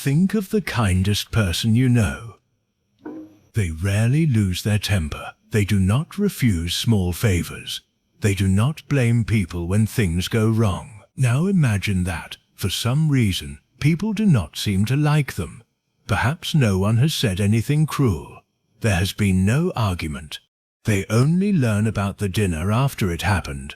Think of the kindest person you know. They rarely lose their temper. They do not refuse small favors. They do not blame people when things go wrong. Now imagine that, for some reason, people do not seem to like them. Perhaps no one has said anything cruel. There has been no argument. They only learn about the dinner after it happened.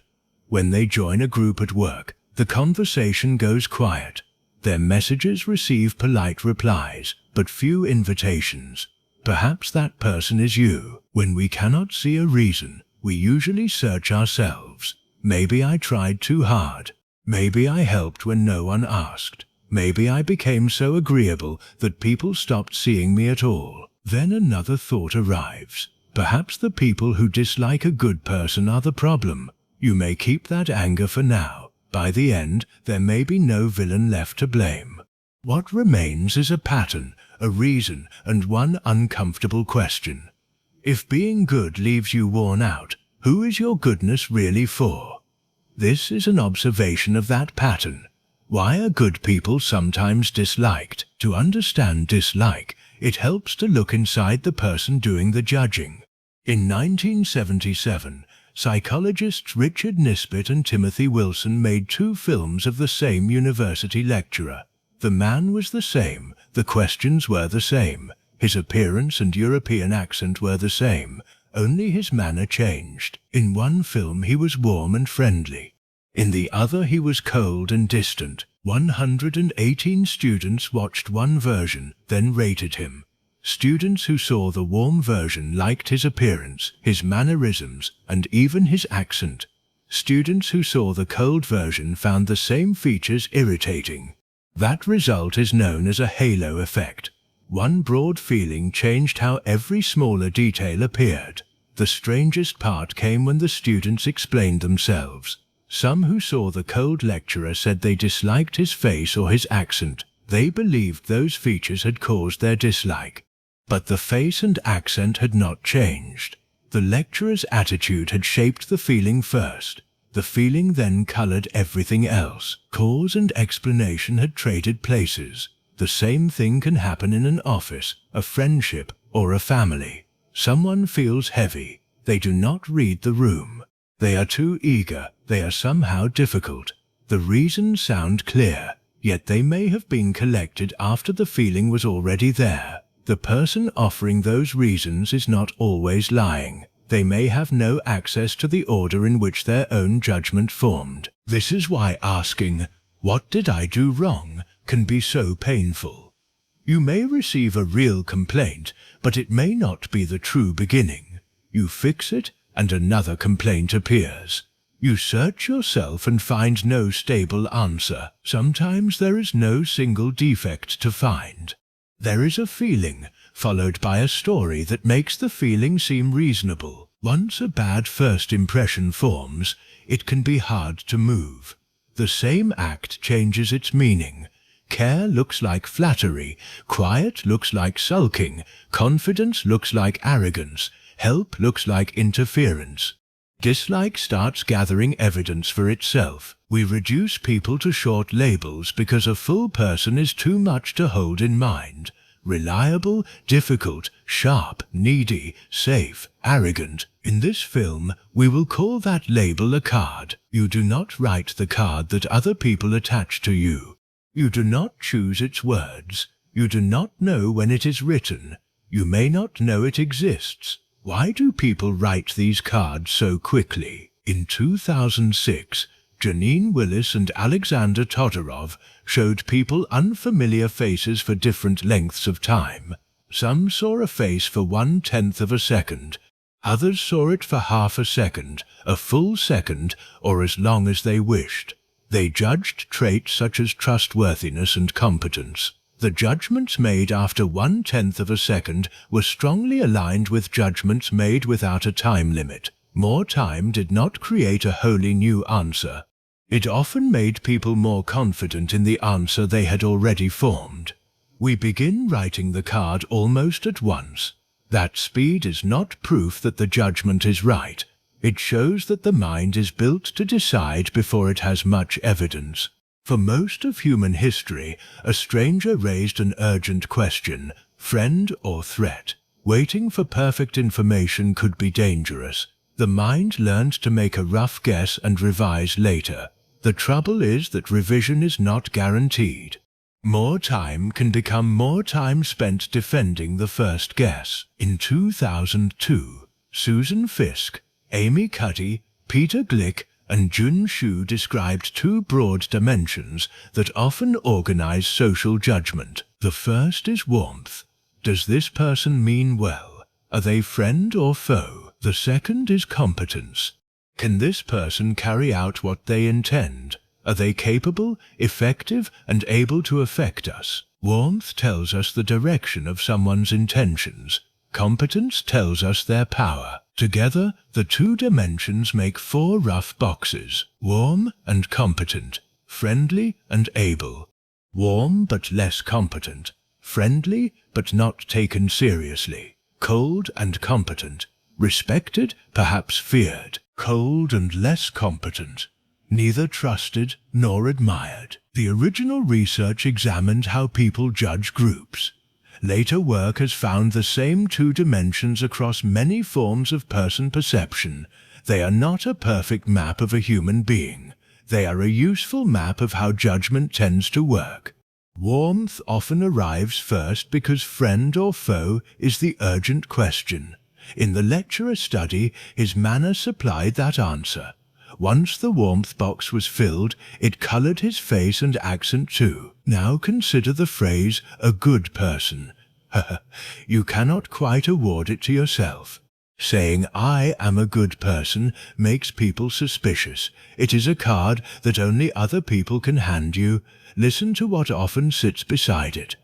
When they join a group at work, the conversation goes quiet. Their messages receive polite replies, but few invitations. Perhaps that person is you. When we cannot see a reason, we usually search ourselves. Maybe I tried too hard. Maybe I helped when no one asked. Maybe I became so agreeable that people stopped seeing me at all. Then another thought arrives. Perhaps the people who dislike a good person are the problem. You may keep that anger for now. By the end, there may be no villain left to blame. What remains is a pattern, a reason, and one uncomfortable question. If being good leaves you worn out, who is your goodness really for? This is an observation of that pattern. Why are good people sometimes disliked? To understand dislike, it helps to look inside the person doing the judging. In 1977, psychologists Richard Nisbett and Timothy Wilson made 2 films of the same university lecturer. The man was the same, the questions were the same, his appearance and European accent were the same, only his manner changed. In one film he was warm and friendly. In the other he was cold and distant. 118 students watched one version, then rated him. Students who saw the warm version liked his appearance, his mannerisms, and even his accent. Students who saw the cold version found the same features irritating. That result is known as a halo effect. One broad feeling changed how every smaller detail appeared. The strangest part came when the students explained themselves. Some who saw the cold lecturer said they disliked his face or his accent. They believed those features had caused their dislike. But the face and accent had not changed. The lecturer's attitude had shaped the feeling first. The feeling then colored everything else. Cause and explanation had traded places. The same thing can happen in an office, a friendship, or a family. Someone feels heavy. They do not read the room. They are too eager. They are somehow difficult. The reasons sound clear, yet they may have been collected after the feeling was already there. The person offering those reasons is not always lying. They may have no access to the order in which their own judgment formed. This is why asking, "What did I do wrong?" can be so painful. You may receive a real complaint, but it may not be the true beginning. You fix it, and another complaint appears. You search yourself and find no stable answer. Sometimes there is no single defect to find. There is a feeling, followed by a story that makes the feeling seem reasonable. Once a bad first impression forms, it can be hard to move. The same act changes its meaning. Care looks like flattery, quiet looks like sulking, confidence looks like arrogance, help looks like interference. Dislike starts gathering evidence for itself. We reduce people to short labels because a full person is too much to hold in mind. Reliable, difficult, sharp, needy, safe, arrogant. In this film, we will call that label a card. You do not write the card that other people attach to you. You do not choose its words. You do not know when it is written. You may not know it exists. Why do people write these cards so quickly? In 2006, Janine Willis and Alexander Todorov showed people unfamiliar faces for different lengths of time. Some saw a face for 1/10 of a second. Others saw it for half a second, a full second, or as long as they wished. They judged traits such as trustworthiness and competence. The judgments made after 1/10 of a second were strongly aligned with judgments made without a time limit. More time did not create a wholly new answer. It often made people more confident in the answer they had already formed. We begin writing the card almost at once. That speed is not proof that the judgment is right. It shows that the mind is built to decide before it has much evidence. For most of human history, a stranger raised an urgent question, friend or threat. Waiting for perfect information could be dangerous. The mind learned to make a rough guess and revise later. The trouble is that revision is not guaranteed. More time can become more time spent defending the first guess. In 2002, Susan Fiske, Amy Cuddy, Peter Glick, and Jun Shu described two broad dimensions that often organize social judgment. The first is warmth. Does this person mean well? Are they friend or foe? The second is competence. Can this person carry out what they intend? Are they capable, effective, and able to affect us? Warmth tells us the direction of someone's intentions. Competence tells us their power. Together, the two dimensions make four rough boxes: warm and competent, friendly and able, warm but less competent, friendly but not taken seriously, cold and competent, respected, perhaps feared, cold and less competent, neither trusted nor admired. The original research examined how people judge groups. Later work has found the same two dimensions across many forms of person perception. They are not a perfect map of a human being. They are a useful map of how judgment tends to work. Warmth often arrives first because friend or foe is the urgent question. In the lecturer's study, his manner supplied that answer. Once the warmth box was filled, it colored his face and accent too. Now consider the phrase, a good person. You cannot quite award it to yourself. Saying, I am a good person, makes people suspicious. It is a card that only other people can hand you. Listen to what often sits beside it.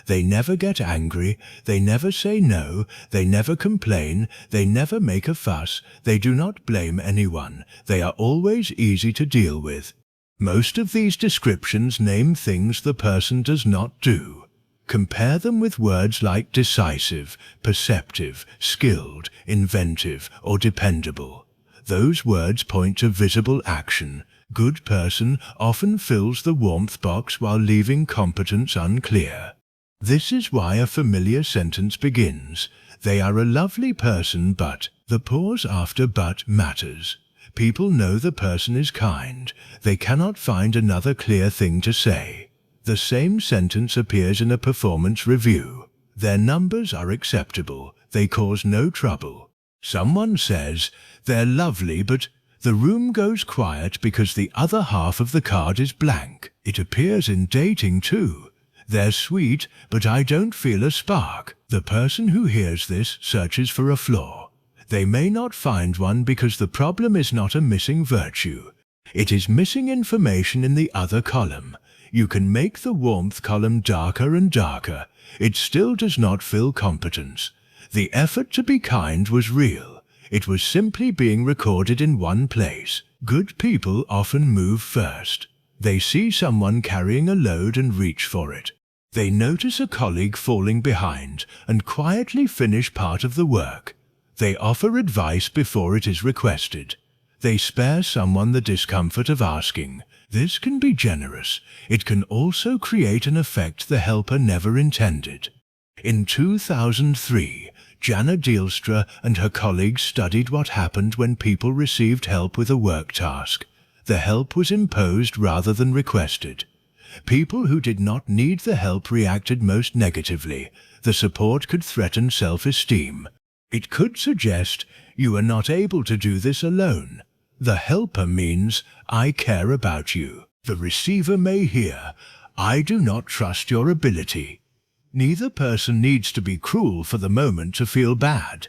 They never get angry, they never say no, they never complain, they never make a fuss, they do not blame anyone, they are always easy to deal with. Most of these descriptions name things the person does not do. Compare them with words like decisive, perceptive, skilled, inventive, or dependable. Those words point to visible action. Good person often fills the warmth box while leaving competence unclear. This is why a familiar sentence begins, they are a lovely person but, the pause after but matters. People know the person is kind. They cannot find another clear thing to say. The same sentence appears in a performance review. Their numbers are acceptable. They cause no trouble. Someone says, they're lovely but the room goes quiet because the other half of the card is blank. It appears in dating too. They're sweet, but I don't feel a spark. The person who hears this searches for a flaw. They may not find one because the problem is not a missing virtue. It is missing information in the other column. You can make the warmth column darker and darker. It still does not fill competence. The effort to be kind was real. It was simply being recorded in one place. Good people often move first. They see someone carrying a load and reach for it. They notice a colleague falling behind and quietly finish part of the work. They offer advice before it is requested. They spare someone the discomfort of asking. This can be generous. It can also create an effect the helper never intended. In 2003, Jana Dielstra and her colleagues studied what happened when people received help with a work task. The help was imposed rather than requested. People who did not need the help reacted most negatively. The support could threaten self-esteem. It could suggest, you are not able to do this alone. The helper means, I care about you. The receiver may hear, I do not trust your ability. Neither person needs to be cruel for the moment to feel bad.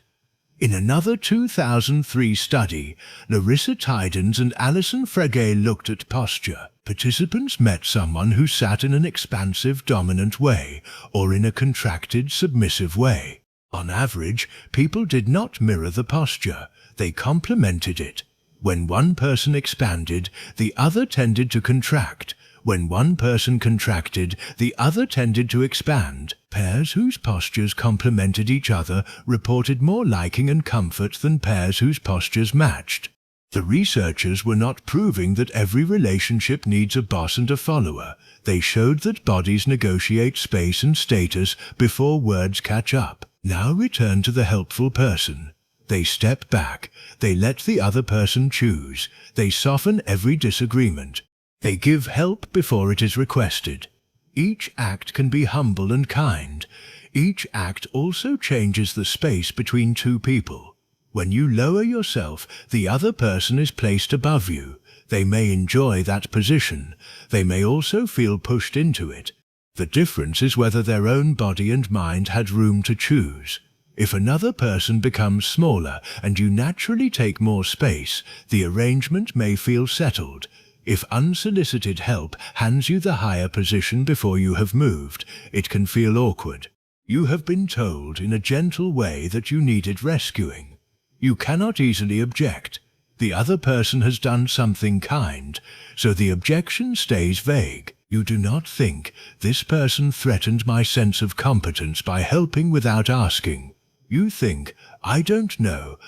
In another 2003 study, Larissa Tidens and Alison Frege looked at posture. Participants met someone who sat in an expansive dominant way or in a contracted submissive way. On average, people did not mirror the posture. They complemented it. When one person expanded, the other tended to contract. When one person contracted, the other tended to expand. Pairs whose postures complemented each other reported more liking and comfort than pairs whose postures matched. The researchers were not proving that every relationship needs a boss and a follower. They showed that bodies negotiate space and status before words catch up. Now return to the helpful person. They step back. They let the other person choose. They soften every disagreement. They give help before it is requested. Each act can be humble and kind. Each act also changes the space between two people. When you lower yourself, the other person is placed above you. They may enjoy that position. They may also feel pushed into it. The difference is whether their own body and mind had room to choose. If another person becomes smaller and you naturally take more space, the arrangement may feel settled. If unsolicited help hands you the higher position before you have moved, it can feel awkward. You have been told in a gentle way that you needed rescuing. You cannot easily object. The other person has done something kind, so the objection stays vague. You do not think, this person threatened my sense of competence by helping without asking. You think, I don't know.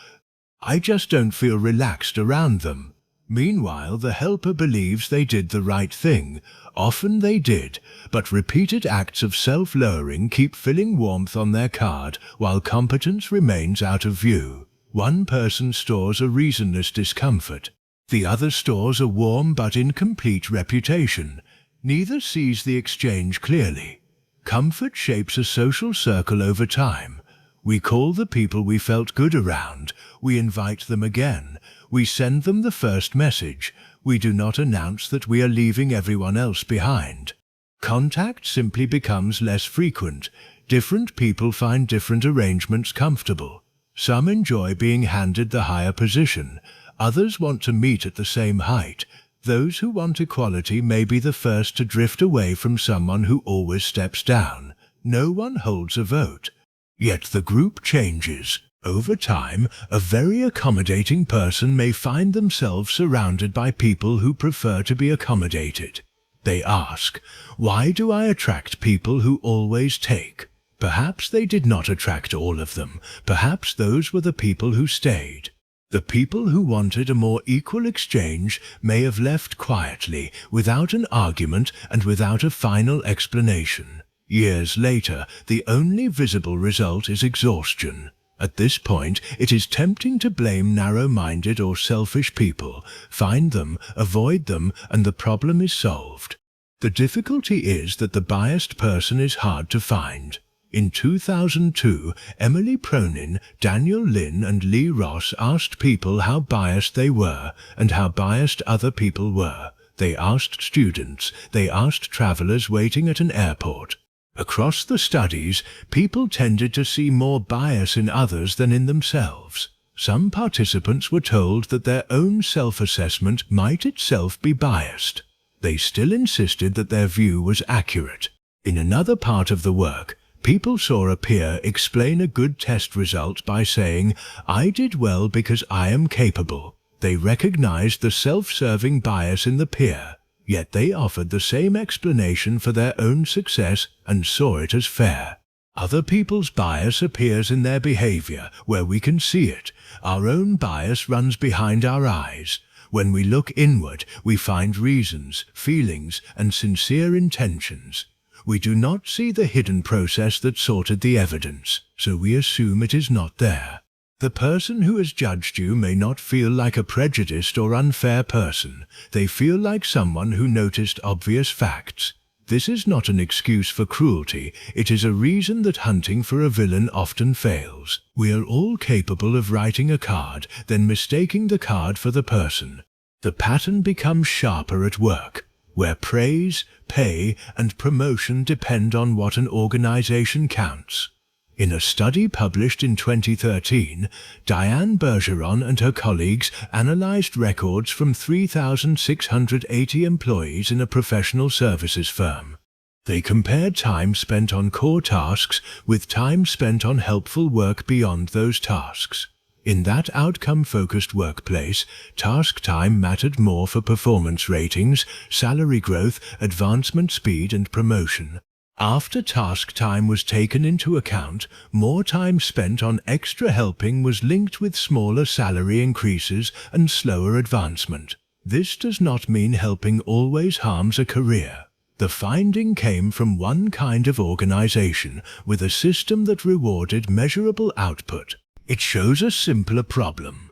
I just don't feel relaxed around them. Meanwhile, the helper believes they did the right thing. Often they did, but repeated acts of self-lowering keep filling warmth on their card while competence remains out of view. One person stores a reasonless discomfort. The other stores a warm but incomplete reputation. Neither sees the exchange clearly. Comfort shapes a social circle over time. We call the people we felt good around. We invite them again. We send them the first message. We do not announce that we are leaving everyone else behind. Contact simply becomes less frequent. Different people find different arrangements comfortable. Some enjoy being handed the higher position. Others want to meet at the same height. Those who want equality may be the first to drift away from someone who always steps down. No one holds a vote. Yet the group changes. Over time, a very accommodating person may find themselves surrounded by people who prefer to be accommodated. They ask, why do I attract people who always take? Perhaps they did not attract all of them. Perhaps those were the people who stayed. The people who wanted a more equal exchange may have left quietly, without an argument and without a final explanation. Years later, the only visible result is exhaustion. At this point, it is tempting to blame narrow-minded or selfish people. Find them, avoid them, and the problem is solved. The difficulty is that the biased person is hard to find. In 2002, Emily Pronin, Daniel Lin, and Lee Ross asked people how biased they were and how biased other people were. They asked students. They asked travelers waiting at an airport. Across the studies, people tended to see more bias in others than in themselves. Some participants were told that their own self-assessment might itself be biased. They still insisted that their view was accurate. In another part of the work, people saw a peer explain a good test result by saying, "I did well because I am capable." They recognized the self-serving bias in the peer, yet they offered the same explanation for their own success and saw it as fair. Other people's bias appears in their behaviour, where we can see it. Our own bias runs behind our eyes. When we look inward, we find reasons, feelings, and sincere intentions. We do not see the hidden process that sorted the evidence, so we assume it is not there. The person who has judged you may not feel like a prejudiced or unfair person. They feel like someone who noticed obvious facts. This is not an excuse for cruelty. It is a reason that hunting for a villain often fails. We are all capable of writing a card, then mistaking the card for the person. The pattern becomes sharper at work, where praise, pay, and promotion depend on what an organization counts. In a study published in 2013, Diane Bergeron and her colleagues analyzed records from 3,680 employees in a professional services firm. They compared time spent on core tasks with time spent on helpful work beyond those tasks. In that outcome-focused workplace, task time mattered more for performance ratings, salary growth, advancement speed, and promotion. After task time was taken into account, more time spent on extra helping was linked with smaller salary increases and slower advancement. This does not mean helping always harms a career. The finding came from one kind of organization with a system that rewarded measurable output. It shows a simpler problem.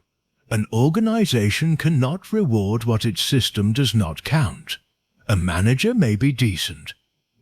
An organization cannot reward what its system does not count. A manager may be decent.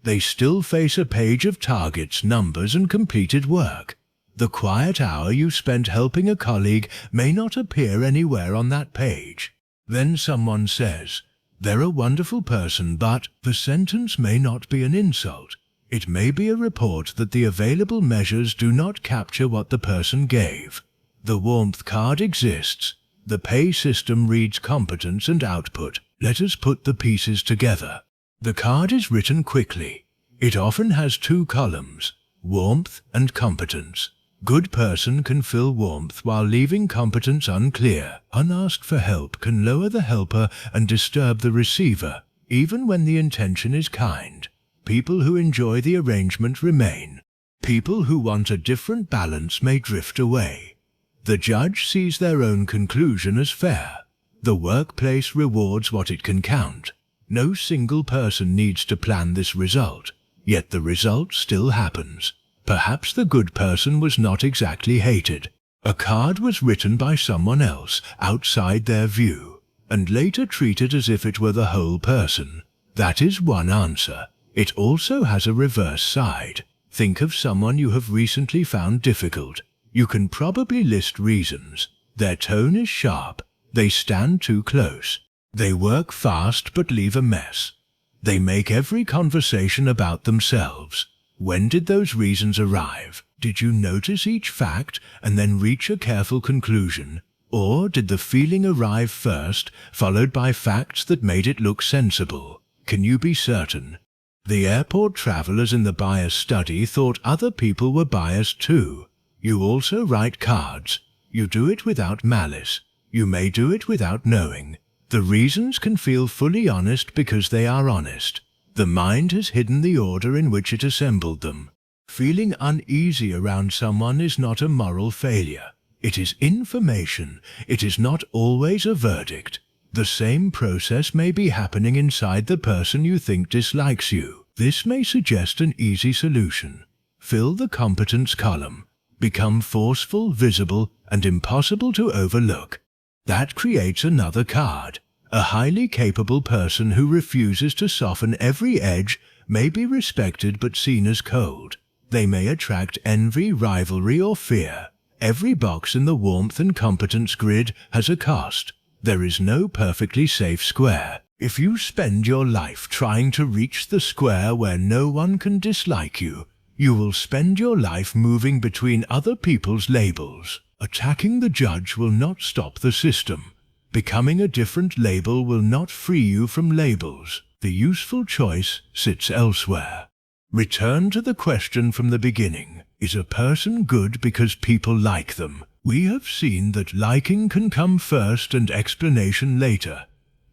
They still face a page of targets, numbers, and completed work. The quiet hour you spent helping a colleague may not appear anywhere on that page. Then someone says, "They're a wonderful person," but the sentence may not be an insult. It may be a report that the available measures do not capture what the person gave. The warmth card exists. The pay system reads competence and output. Let us put the pieces together. The card is written quickly. It often has 2 columns, warmth and competence. Good person can fill warmth while leaving competence unclear. Unasked for help can lower the helper and disturb the receiver, even when the intention is kind. People who enjoy the arrangement remain. People who want a different balance may drift away. The judge sees their own conclusion as fair. The workplace rewards what it can count. No single person needs to plan this result, yet the result still happens. Perhaps the good person was not exactly hated. A card was written by someone else, outside their view, and later treated as if it were the whole person. That is one answer. It also has a reverse side. Think of someone you have recently found difficult. You can probably list reasons. Their tone is sharp. They stand too close. They work fast but leave a mess. They make every conversation about themselves. When did those reasons arrive? Did you notice each fact and then reach a careful conclusion? Or did the feeling arrive first, followed by facts that made it look sensible? Can you be certain? The airport travelers in the bias study thought other people were biased too. You also write cards. You do it without malice. You may do it without knowing. The reasons can feel fully honest because they are honest. The mind has hidden the order in which it assembled them. Feeling uneasy around someone is not a moral failure. It is information. It is not always a verdict. The same process may be happening inside the person you think dislikes you. This may suggest an easy solution. Fill the competence column. Become forceful, visible, and impossible to overlook. That creates another card. A highly capable person who refuses to soften every edge may be respected but seen as cold. They may attract envy, rivalry, or fear. Every box in the warmth and competence grid has a cost. There is no perfectly safe square. If you spend your life trying to reach the square where no one can dislike you, you will spend your life moving between other people's labels. Attacking the judge will not stop the system. Becoming a different label will not free you from labels. The useful choice sits elsewhere. Return to the question from the beginning. Is a person good because people like them? We have seen that liking can come first and explanation later.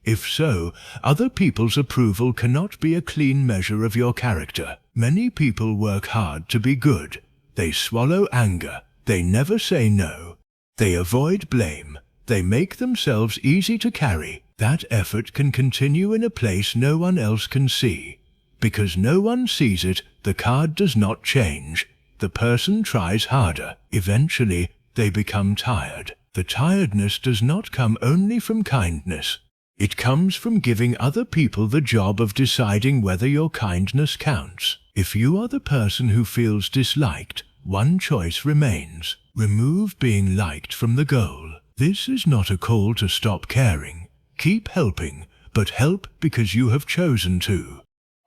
If so, other people's approval cannot be a clean measure of your character. Many people work hard to be good. They swallow anger. They never say no. They avoid blame. They make themselves easy to carry. That effort can continue in a place no one else can see. Because no one sees it, the card does not change. The person tries harder. Eventually, they become tired. The tiredness does not come only from kindness. It comes from giving other people the job of deciding whether your kindness counts. If you are the person who feels disliked, one choice remains. Remove being liked from the goal. This is not a call to stop caring. Keep helping, but help because you have chosen to.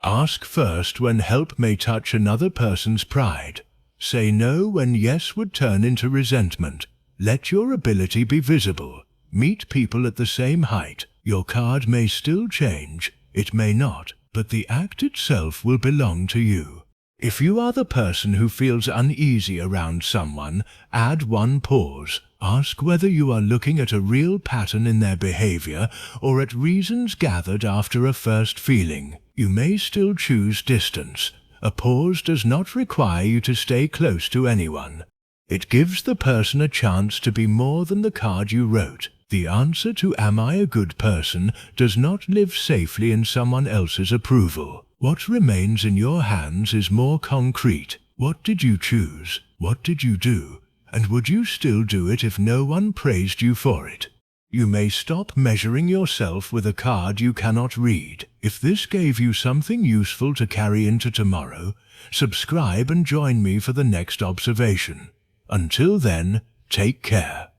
Ask first when help may touch another person's pride. Say no when yes would turn into resentment. Let your ability be visible. Meet people at the same height. Your card may still change, it may not, but the act itself will belong to you. If you are the person who feels uneasy around someone, add one pause. Ask whether you are looking at a real pattern in their behaviour or at reasons gathered after a first feeling. You may still choose distance, A pause does not require you to stay close to anyone. It gives the person a chance to be more than the card you wrote. The answer to "Am I a good person?" does not live safely in someone else's approval. What remains in your hands is more concrete. What did you choose? What did you do? And would you still do it if no one praised you for it? You may stop measuring yourself with a card you cannot read. If this gave you something useful to carry into tomorrow, subscribe and join me for the next observation. Until then, take care.